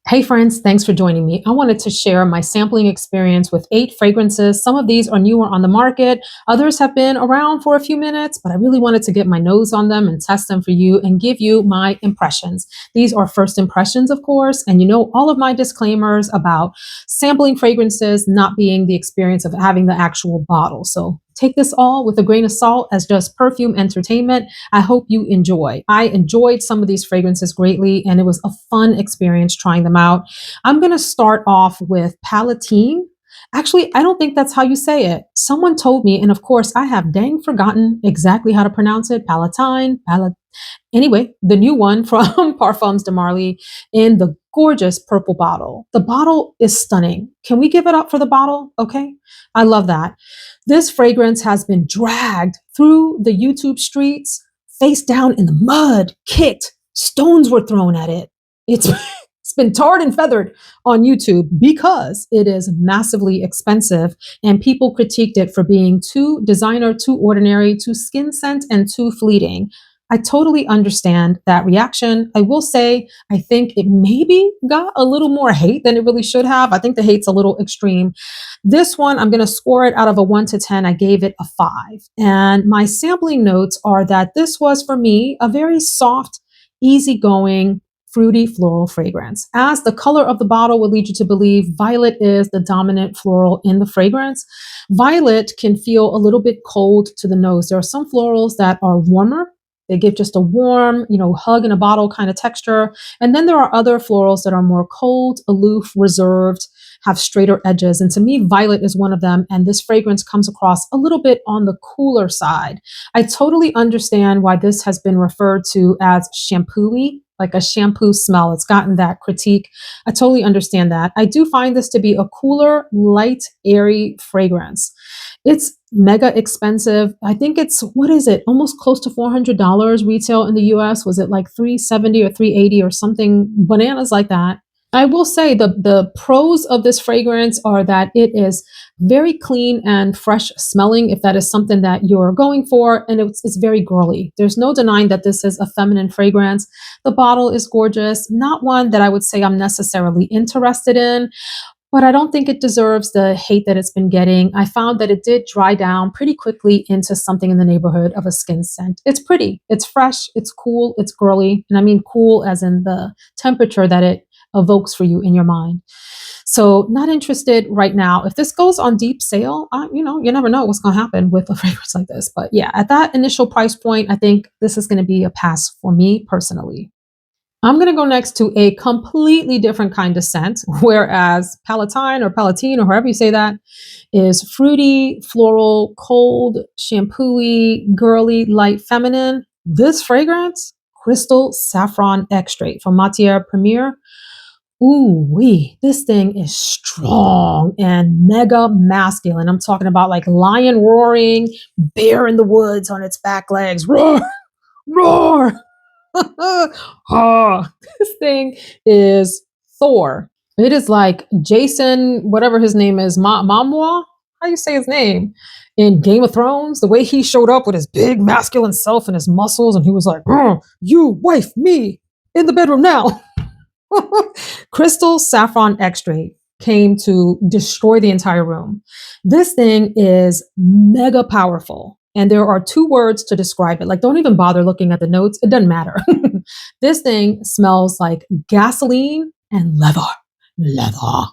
Hey friends, thanks for joining me. I wanted to share my sampling experience with 8 fragrances. Some of these are newer on the market, others have been around for a few minutes, but I really wanted to get my nose on them and test them for you and give you my impressions. These are first impressions, of course, and you know all of my disclaimers about sampling fragrances not being the experience of having the actual bottle. So take this all with a grain of salt as just perfume entertainment. I hope you enjoy. I enjoyed some of these fragrances greatly, and it was a fun experience trying them out. I'm going to start off with Palatine. Actually, I don't think that's how you say it. Someone told me, and of course, I have dang forgotten exactly how to pronounce it. Palatine, Anyway, the new one from Parfums de Marly in the gorgeous purple bottle. The bottle is stunning. Can we give it up for the bottle? Okay. I love that. This fragrance has been dragged through the YouTube streets, face down in the mud, kicked, stones were thrown at it. It's it's been tarred and feathered on YouTube because it is massively expensive and people critiqued it for being too designer, too ordinary, too skin scent, and too fleeting. I totally understand that reaction. I will say, I think it maybe got a little more hate than it really should have. I think the hate's a little extreme. This one, I'm going to score it out of a 1 to 10. I gave it a 5. And my sampling notes are that this was, for me, a very soft, easygoing, fruity floral fragrance. As the color of the bottle would lead you to believe, violet is the dominant floral in the fragrance. Violet can feel a little bit cold to the nose. There are some florals that are warmer. They give just a warm, hug in a bottle kind of texture. And then there are other florals that are more cold, aloof, reserved, have straighter edges. And to me, violet is one of them. And this fragrance comes across a little bit on the cooler side. I totally understand why this has been referred to as shampoo-y, like a shampoo smell. It's gotten that critique. I totally understand that. I do find this to be a cooler, light, airy fragrance. It's mega expensive. I think it's, what is it? Almost close to $400 retail in the US. Was it like 370 or 380 or something bananas like that? I will say the pros of this fragrance are that it is very clean and fresh smelling, if that is something that you're going for, and it's very girly. There's no denying that this is a feminine fragrance. The bottle is gorgeous, not one that I would say I'm necessarily interested in, but I don't think it deserves the hate that it's been getting. I found that it did dry down pretty quickly into something in the neighborhood of a skin scent. It's pretty, it's fresh, it's cool, it's girly, and I mean cool as in the temperature that it evokes for you in your mind. So not interested right now. If this goes on deep sale, you never know what's going to happen with a fragrance like this. But yeah, at that initial price point, I think this is going to be a pass for me personally. I'm going to go next to a completely different kind of scent, whereas Palatine or Palatine or however you say that is fruity, floral, cold, shampoo-y, girly, light, feminine. This fragrance, Crystal Saffron Extrait from Matiere Premier. Ooh wee, this thing is strong and mega masculine. I'm talking about like lion roaring, bear in the woods on its back legs. Roar, roar. Oh, this thing is Thor. It is like Jason, whatever his name is, Momoa. How do you say his name? In Game of Thrones, the way he showed up with his big masculine self and his muscles, and he was like, "You wife me in the bedroom now." Crystal Saffron Extrait came to destroy the entire room. This thing is mega powerful. And there are 2 words to describe it. Like, don't even bother looking at the notes. It doesn't matter. This thing smells like gasoline and leather. Leather.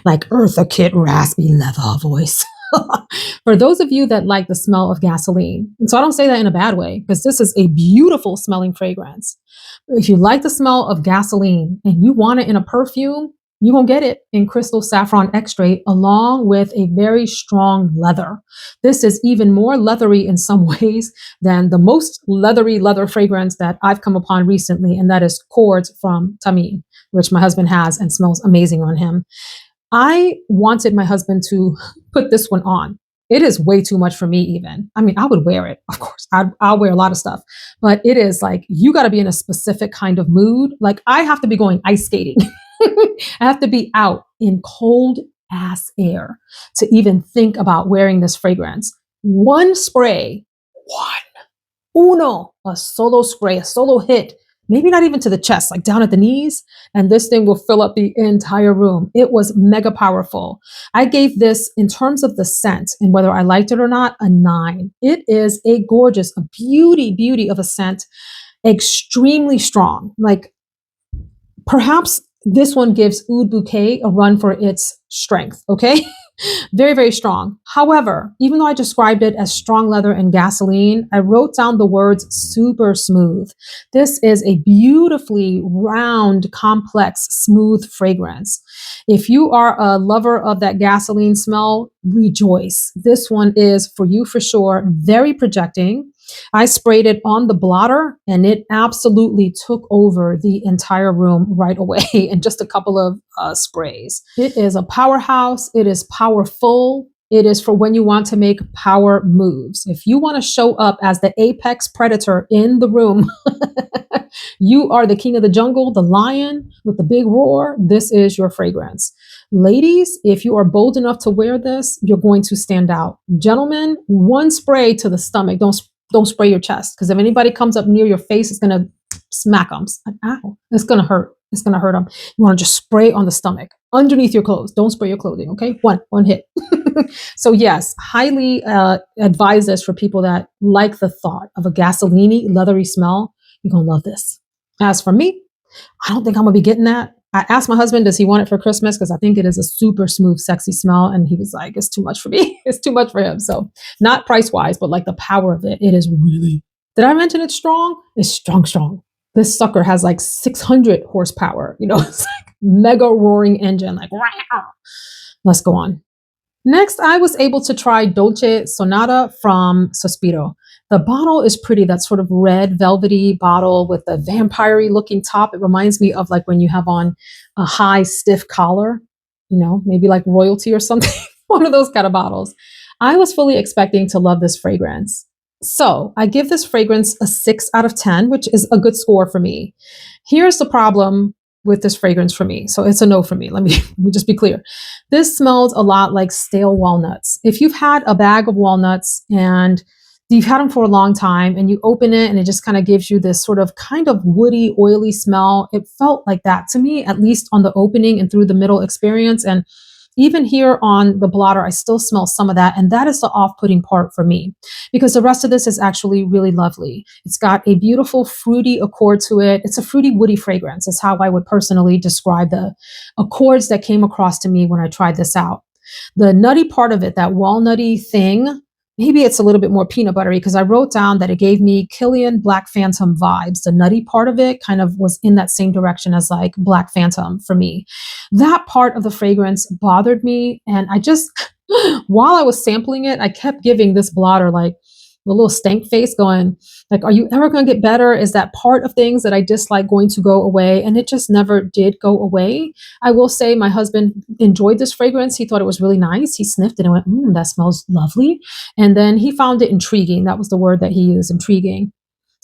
Like Eartha Kitt raspy leather voice. For those of you that like the smell of gasoline, and so I don't say that in a bad way, because this is a beautiful smelling fragrance. If you like the smell of gasoline and you want it in a perfume, you're going to get it in Crystal Saffron Extrait along with a very strong leather. This is even more leathery in some ways than the most leathery leather fragrance that I've come upon recently, and that is Cords from Tamine, which my husband has and smells amazing on him. I wanted my husband to put this one on. It is way too much for me even. I mean, I would wear it, of course. I'll wear a lot of stuff. But it is like, you got to be in a specific kind of mood. Like, I have to be going ice skating. I have to be out in cold ass air to even think about wearing this fragrance. One spray, uno, a solo spray, a solo hit maybe not even to the chest, like down at the knees, and this thing will fill up the entire room. It was mega powerful. I gave this, in terms of the scent and whether I liked it or not, a 9. It is a gorgeous, a beauty of a scent, extremely strong. Like, perhaps this one gives Oud Bouquet a run for its strength, okay? Very strong. However, even though I described it as strong leather and gasoline, I wrote down the words super smooth. This is a beautifully round, complex, smooth fragrance. If you are a lover of that gasoline smell, rejoice. This one is for you for sure. Very projecting. I sprayed it on the blotter and it absolutely took over the entire room right away in just a couple of sprays. It is a powerhouse. It is powerful. It is for when you want to make power moves. If you want to show up as the apex predator in the room, you are the king of the jungle, the lion with the big roar. This is your fragrance. Ladies, if you are bold enough to wear this, you're going to stand out. Gentlemen, one spray to the stomach. Don't spray your chest, because if anybody comes up near your face, it's going to smack them. Ow. It's going to hurt. It's going to hurt them. You want to just spray on the stomach underneath your clothes. Don't spray your clothing. Okay. One hit. So yes, highly advise this for people that like the thought of a gasoline-y, leathery smell. You're going to love this. As for me, I don't think I'm going to be getting that. I asked my husband, does he want it for Christmas? Because I think it is a super smooth, sexy smell. And he was like, it's too much for me. It's too much for him. So not price-wise, but like the power of it. It is really, did I mention it's strong? It's strong. This sucker has like 600 horsepower. You know, it's like mega roaring engine. Like, wow. Let's go on. Next, I was able to try Dolce Sonata from Sospiro. The bottle is pretty, that sort of red velvety bottle with the vampire-y looking top. It reminds me of like when you have on a high stiff collar, you know, maybe like royalty or something, one of those kind of bottles. I was fully expecting to love this fragrance. So I give this fragrance a 6 out of 10, which is a good score for me. Here's the problem with this fragrance for me. So it's a no for me. Let me just be clear. This smells a lot like stale walnuts. If you've had a bag of walnuts and you've had them for a long time and you open it and it just kind of gives you this sort of kind of woody, oily smell, it felt like that to me, at least on the opening and through the middle experience. And even here on the blotter, I still smell some of that. And that is the off-putting part for me, because the rest of this is actually really lovely. It's got a beautiful fruity accord to it. It's a fruity, woody fragrance. It's how I would personally describe the accords that came across to me when I tried this out. The nutty part of it, that walnutty thing, maybe it's a little bit more peanut buttery, because I wrote down that it gave me Killian Black Phantom vibes. The nutty part of it kind of was in that same direction as like Black Phantom for me. That part of the fragrance bothered me. And I just, while I was sampling it, I kept giving this blotter like a little stank face going, like, are you ever going to get better? Is that part of things that I dislike going to go away? And it just never did go away. I will say my husband enjoyed this fragrance. He thought it was really nice. He sniffed it and went, that smells lovely. And then he found it intriguing. That was the word that he used, intriguing.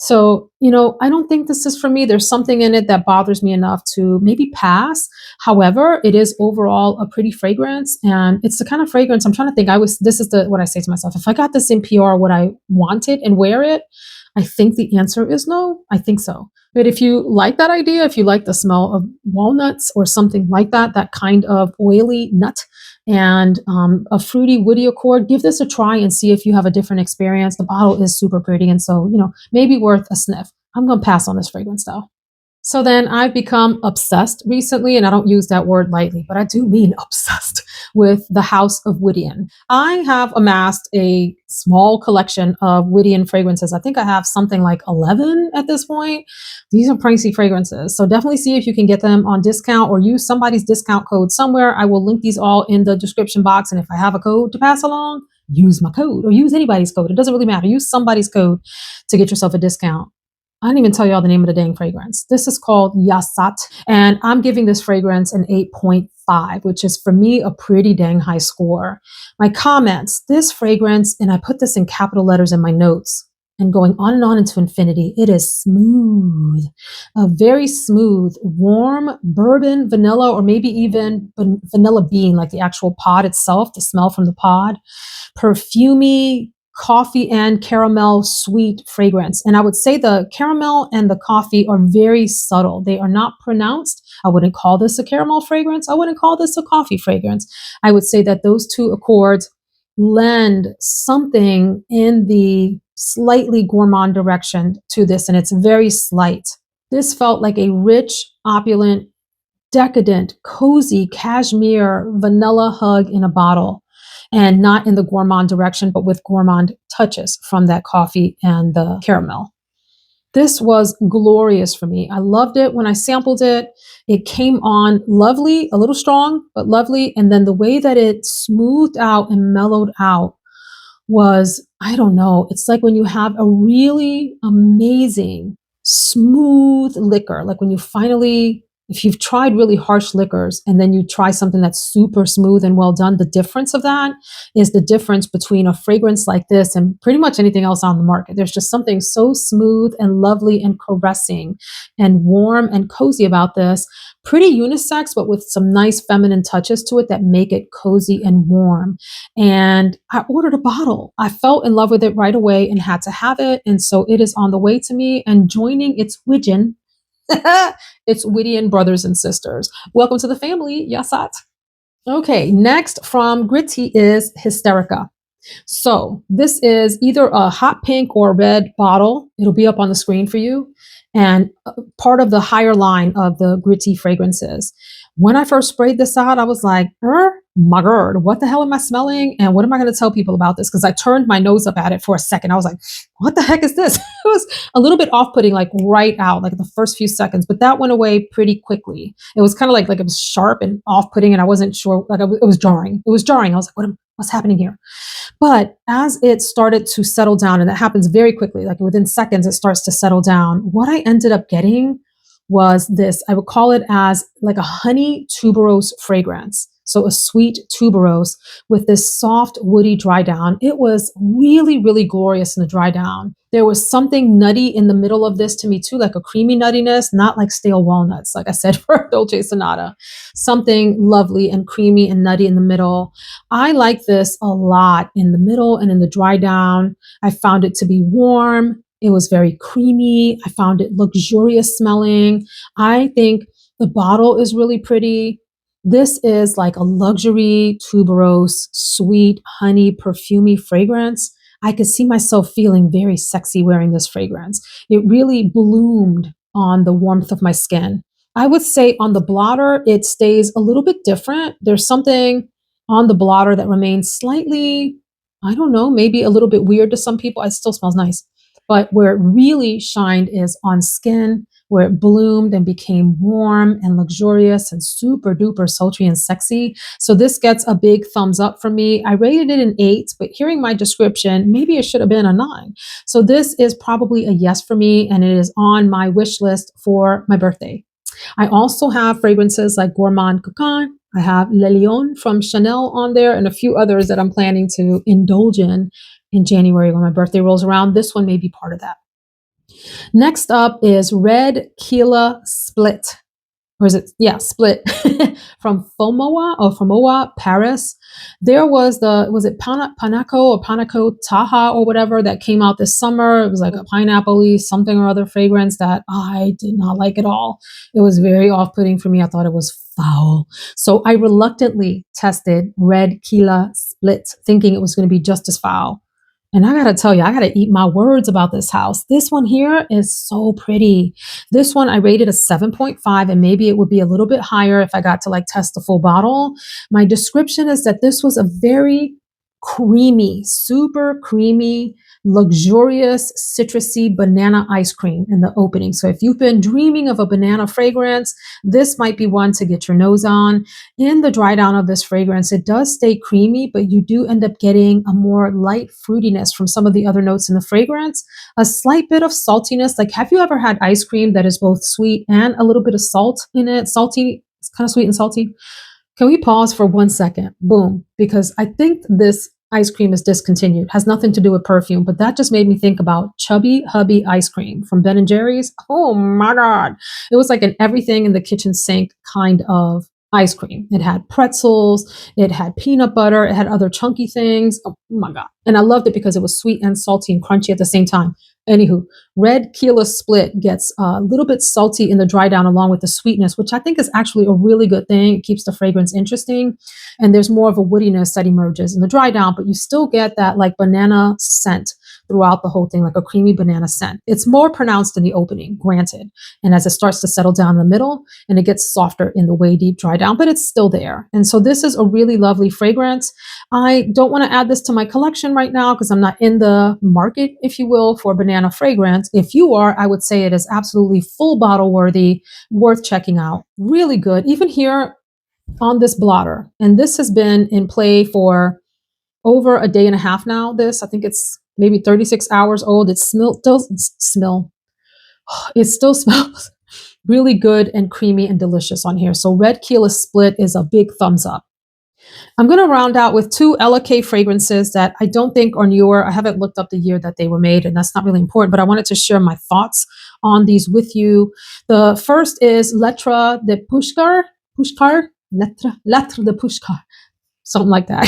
So, you know, I don't think this is for me. There's something in it that bothers me enough to maybe pass. However, it is overall a pretty fragrance, and it's the kind of fragrance I'm trying to think. This is what I say to myself. If I got this in PR, would I want it and wear it? I think the answer is no. I think so. But if you like that idea, if you like the smell of walnuts or something like that, that kind of oily nut and a fruity, woody accord, give this a try and see if you have a different experience. The bottle is super pretty. And so, you know, maybe worth a sniff. I'm going to pass on this fragrance though. So then I've become obsessed recently, and I don't use that word lightly, but I do mean obsessed with the House of Widian. I have amassed a small collection of Widian fragrances. I think I have something like 11 at this point. These are pricey fragrances. So definitely see if you can get them on discount or use somebody's discount code somewhere. I will link these all in the description box. And if I have a code to pass along, use my code or use anybody's code. It doesn't really matter. Use somebody's code to get yourself a discount. I didn't even tell y'all the name of the dang fragrance. This is called Yasat, and I'm giving this fragrance an 8.5, which is for me a pretty dang high score. My comments, this fragrance, and I put this in capital letters in my notes, and going on into infinity, it is smooth, a very smooth, warm bourbon, vanilla, or maybe even vanilla bean, like the actual pod itself, the smell from the pod, perfumey, coffee and caramel sweet fragrance. And I would say the caramel and the coffee are very subtle. They are not pronounced. I wouldn't call this a caramel fragrance. I wouldn't call this a coffee fragrance. I would say that those two accords lend something in the slightly gourmand direction to this, and it's very slight. This felt like a rich, opulent, decadent, cozy cashmere vanilla hug in a bottle, and not in the gourmand direction, but with gourmand touches from that coffee and the caramel. This was glorious for me. I loved it when I sampled it. It came on lovely, a little strong, but lovely. And then the way that it smoothed out and mellowed out was, I don't know, it's like when you have a really amazing, smooth liquor, like when you finally, if you've tried really harsh liquors and then you try something that's super smooth and well done, the difference of that is the difference between a fragrance like this and pretty much anything else on the market. There's just something so smooth and lovely and caressing and warm and cozy about this. Pretty unisex, but with some nice feminine touches to it that make it cozy and warm. And I ordered a bottle. I fell in love with it right away and had to have it. And so it is on the way to me and joining its Widian. It's Widian brothers and sisters. Welcome to the family, Yasat. Okay, next from Gritti is Hysterica. So this is either a hot pink or red bottle. It'll be up on the screen for you. And part of the higher line of the Gritti fragrances. When I first sprayed this out, I was like, my God, what the hell am I smelling? And what am I going to tell people about this? Because I turned my nose up at it for a second. I was like, what the heck is this? It was a little bit off-putting, like right out, like the first few seconds, but that went away pretty quickly. It was kind of like it was sharp and off-putting, and I wasn't sure, like it was jarring. It was jarring. I was like, what's happening here? But as it started to settle down, and that happens very quickly, like within seconds, it starts to settle down. What I ended up getting was this, I would call it as like a honey tuberose fragrance. So a sweet tuberose with this soft woody dry down. It was really, really glorious in the dry down. There was something nutty in the middle of this to me too, like a creamy nuttiness, not like stale walnuts, like I said for Dolce Sonata. Something lovely and creamy and nutty in the middle. I like this a lot in the middle and in the dry down. I found it to be warm. It was very creamy. I found it luxurious smelling. I think the bottle is really pretty. This is like a luxury tuberose, sweet, honey, perfumey fragrance. I could see myself feeling very sexy wearing this fragrance. It really bloomed on the warmth of my skin. I would say on the blotter, it stays a little bit different. There's something on the blotter that remains slightly, I don't know, maybe a little bit weird to some people. It still smells nice. But where it really shined is on skin, where it bloomed and became warm and luxurious and super duper sultry and sexy. So this gets a big thumbs up from me. I rated it an 8, but hearing my description, maybe it should have been a 9. So this is probably a yes for me, and it is on my wish list for my birthday. I also have fragrances like Gourmand Coquin. I have Le Lion from Chanel on there, and a few others that I'm planning to indulge in January when my birthday rolls around. This one may be part of that. Next up is Red Keela Split. Or is it? Yeah, Split from Fomowa, Paris. There was it Panaco or Panaco Taha or whatever that came out this summer. It was like a pineapple-y something or other fragrance that I did not like at all. It was very off-putting for me. I thought it was foul. So I reluctantly tested Red Keela Split, thinking it was going to be just as foul. And I gotta tell you, I gotta eat my words about this house. This one here is so pretty. This one I rated a 7.5, and maybe it would be a little bit higher if I got to like test the full bottle. My description is that this was a very creamy, super creamy, luxurious, citrusy banana ice cream in the opening. So if you've been dreaming of a banana fragrance, this might be one to get your nose on. In the dry down of this fragrance, it does stay creamy, but you do end up getting a more light fruitiness from some of the other notes in the fragrance, a slight bit of saltiness. Like, have you ever had ice cream that is both sweet and a little bit of salt in it? Salty, it's kind of sweet and salty. Can we pause for 1 second? Boom. Because I think this ice cream is discontinued. Has nothing to do with perfume, but that just made me think about Chubby Hubby ice cream from Ben & Jerry's. Oh my God. It was like an everything in the kitchen sink kind of ice cream. It had pretzels, it had peanut butter, it had other chunky things. Oh my God. And I loved it because it was sweet and salty and crunchy at the same time. Anywho, red Keela split gets a little bit salty in the dry down along with the sweetness, which I think is actually a really good thing. It keeps the fragrance interesting. And there's more of a woodiness that emerges in the dry down, but you still get that like banana scent throughout the whole thing, like a creamy banana scent. It's more pronounced in the opening, granted. And as it starts to settle down in the middle, and it gets softer in the way deep dry down, but it's still there. And so this is a really lovely fragrance. I don't want to add this to my collection right now because I'm not in the market, if you will, for banana fragrance. If you are, I would say it is absolutely full bottle worthy, worth checking out. Really good. Even here on this blotter. And this has been in play for over a day and a half now. I think it's maybe 36 hours old. It still smells really good and creamy and delicious on here. So Red Keela Split is a big thumbs up. I'm going to round out with two LK fragrances that I don't think are newer. I haven't looked up the year that they were made, and that's not really important, but I wanted to share my thoughts on these with you. The first is Lettre de PUSHKAR, Lettre de PUSHKAR, something like that.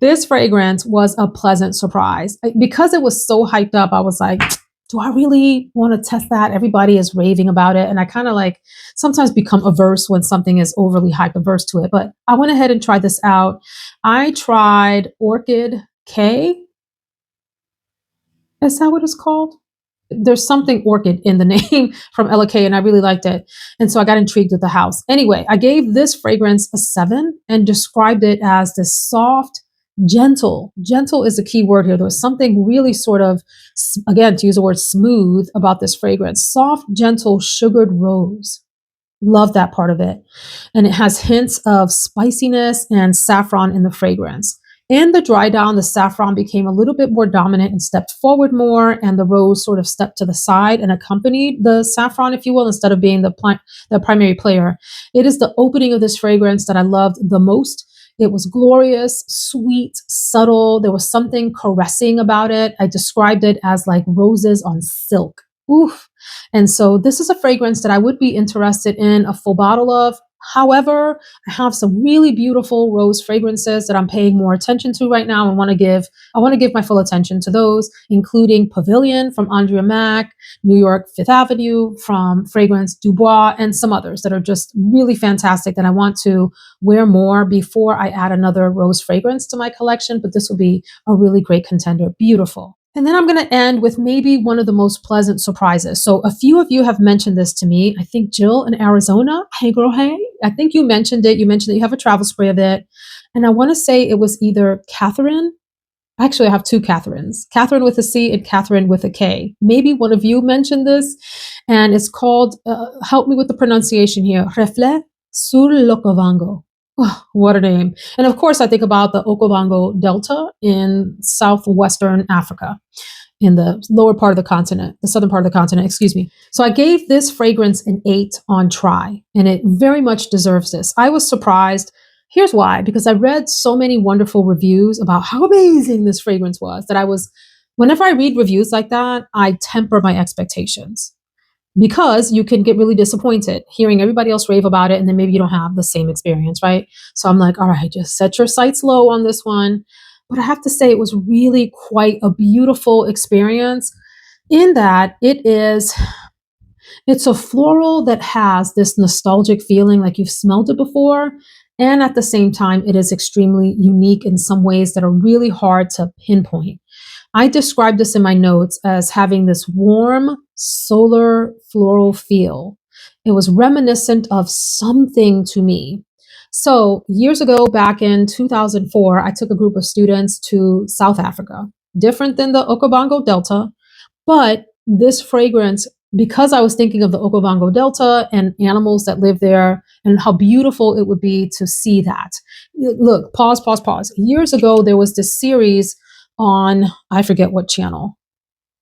This fragrance was a pleasant surprise. Because it was so hyped up, I was like, do I really want to test that? Everybody is raving about it. And I kind of like sometimes become averse when something is overly hype averse to it. But I went ahead and tried this out. I tried Orchid K. Is that what it's called? There's something orchid in the name from LK, and I really liked it. And so I got intrigued with the house. Anyway, I gave this fragrance a 7 and described it as this soft, gentle. Gentle is the key word here. There was something really sort of, again, to use the word smooth about this fragrance. Soft, gentle, sugared rose. Love that part of it. And it has hints of spiciness and saffron in the fragrance. In the dry down, the saffron became a little bit more dominant and stepped forward more, and the rose sort of stepped to the side and accompanied the saffron, if you will, instead of being the primary player. It is the opening of this fragrance that I loved the most. It was glorious, sweet, subtle. There was something caressing about it. I described it as like roses on silk. Oof. And so this is a fragrance that I would be interested in a full bottle of. However, I have some really beautiful rose fragrances that I'm paying more attention to right now and I want to give my full attention to those, including Pavilion from Andrea Mack, New York Fifth Avenue from Fragrance Dubois, and some others that are just really fantastic that I want to wear more before I add another rose fragrance to my collection. But this will be a really great contender. Beautiful. And then I'm going to end with maybe one of the most pleasant surprises. So a few of you have mentioned this to me. I think Jill in Arizona. Hey, girl, hey. I think you mentioned it. You mentioned that you have a travel spray of it. And I want to say it was either Catherine. Actually, I have two Catherines. Catherine with a C and Catherine with a K. Maybe one of you mentioned this. And it's called, help me with the pronunciation here, Reflet sur l'Okavango. Oh, what a name. And of course, I think about the Okavango Delta in southwestern Africa, in the lower part of the continent, the southern part of the continent, excuse me. So I gave this fragrance an 8 on try, and it very much deserves this. I was surprised. Here's why, because I read so many wonderful reviews about how amazing this fragrance was that whenever I read reviews like that, I temper my expectations. Because you can get really disappointed hearing everybody else rave about it, and then maybe you don't have the same experience, right? So I'm like, all right, just set your sights low on this one. But I have to say it was really quite a beautiful experience in that it's a floral that has this nostalgic feeling like you've smelled it before. And at the same time, it is extremely unique in some ways that are really hard to pinpoint. I described this in my notes as having this warm, solar floral feel. It was reminiscent of something to me. So years ago, back in 2004, I took a group of students to South Africa, different than the Okavango Delta, but this fragrance, because I was thinking of the Okavango Delta and animals that live there and how beautiful it would be to see that. Look, pause. Years ago, there was this series on, I forget what channel.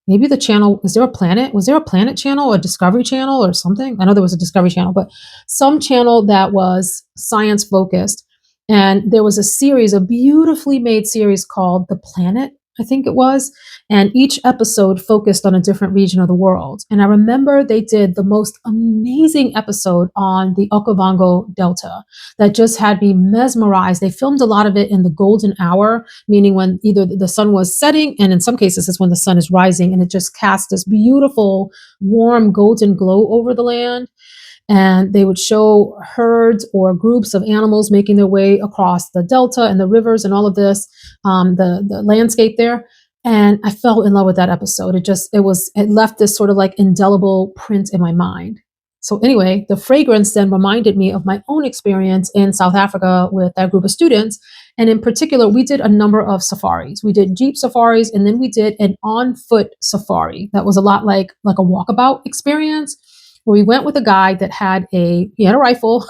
Maybe the channel, was there a Planet channel or Discovery Channel or something? I know there was a Discovery Channel, but some channel that was science focused. And there was a beautifully made series called The Planet. I think it was. And each episode focused on a different region of the world. And I remember they did the most amazing episode on the Okavango Delta that just had me mesmerized. They filmed a lot of it in the golden hour, meaning when either the sun was setting, and in some cases it's when the sun is rising, and it just cast this beautiful, warm, golden glow over the land. And they would show herds or groups of animals making their way across the delta and the rivers and all of this, the landscape there. And I fell in love with that episode. It left this sort of like indelible print in my mind. So anyway, the fragrance then reminded me of my own experience in South Africa with that group of students. And in particular, we did a number of safaris. We did jeep safaris, and then we did an on-foot safari that was a lot like a walkabout experience, where we went with a guy that he had a rifle.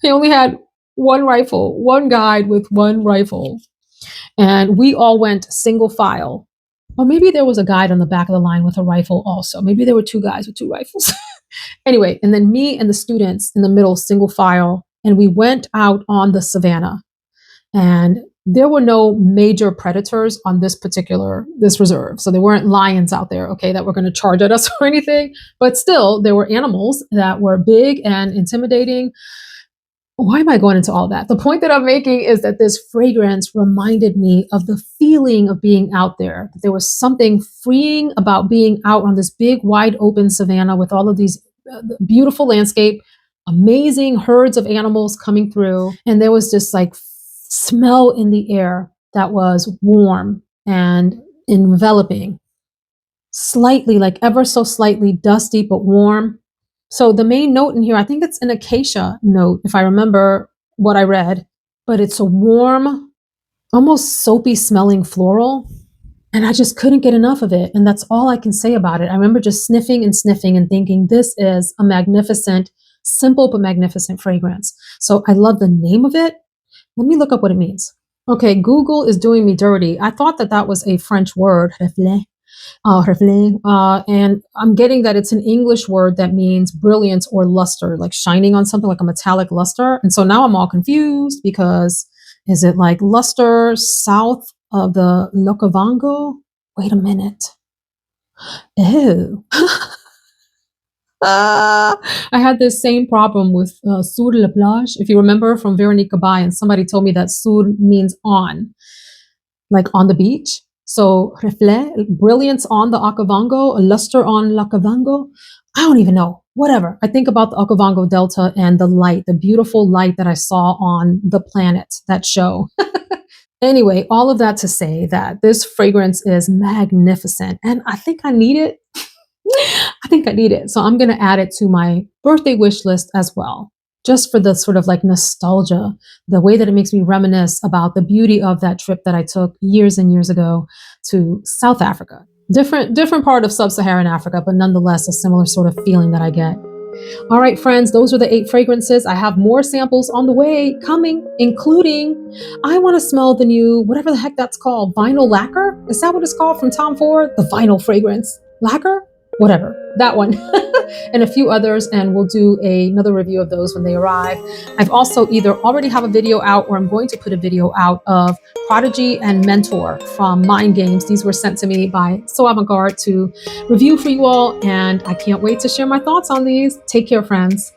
He only had one rifle, one guide with one rifle. And we all went single file. Or maybe there was a guide on the back of the line with a rifle also. Maybe there were two guys with two rifles. Anyway, and then me and the students in the middle, single file, and we went out on the savannah. And there were no major predators on this reserve. So there weren't lions out there, okay, that were going to charge at us or anything. But still, there were animals that were big and intimidating. Why am I going into all that? The point that I'm making is that this fragrance reminded me of the feeling of being out there. There was something freeing about being out on this big, wide open savannah with all of these beautiful landscape, amazing herds of animals coming through. And there was this like smell in the air that was warm and enveloping, slightly, like ever so slightly dusty, but warm. So the main note in here, I think it's an acacia note, if I remember what I read, but it's a warm, almost soapy smelling floral. And I just couldn't get enough of it. And that's all I can say about it. I remember just sniffing and thinking, this is a magnificent, simple but magnificent fragrance. So I love the name of it. Let me look up what it means. Okay, Google is doing me dirty. I thought that was a French word, reflet, and I'm getting that it's an English word that means brilliance or luster, like shining on something, like a metallic luster. And so now I'm all confused because is it like luster south of the Okavango? Wait a minute. Ew. I had this same problem with sur la plage. If you remember from Veronica Bay, and somebody told me that sur means on, like on the beach. So reflet, brilliance on the Okavango, luster on l'Okavango. I don't even know. Whatever. I think about the Okavango Delta and the light, the beautiful light that I saw on the planet, that show. Anyway, all of that to say that this fragrance is magnificent, and I think I need it. I think I need it. So I'm going to add it to my birthday wish list as well, just for the sort of like nostalgia, the way that it makes me reminisce about the beauty of that trip that I took years and years ago to South Africa. Different part of sub-Saharan Africa, but nonetheless a similar sort of feeling that I get. All right, friends, those are the 8 fragrances. I have more samples on the way coming, including, I want to smell the new, whatever the heck that's called, vinyl lacquer? Is that what it's called from Tom Ford? The vinyl fragrance. Lacquer? Whatever, that one. And a few others, and we'll do another review of those when they arrive. I've also either already have a video out or I'm going to put a video out of Prodigy and Mentor from Mind Games. These were sent to me by So Avant-Garde to review for you all, and I can't wait to share my thoughts on these. Take care, friends.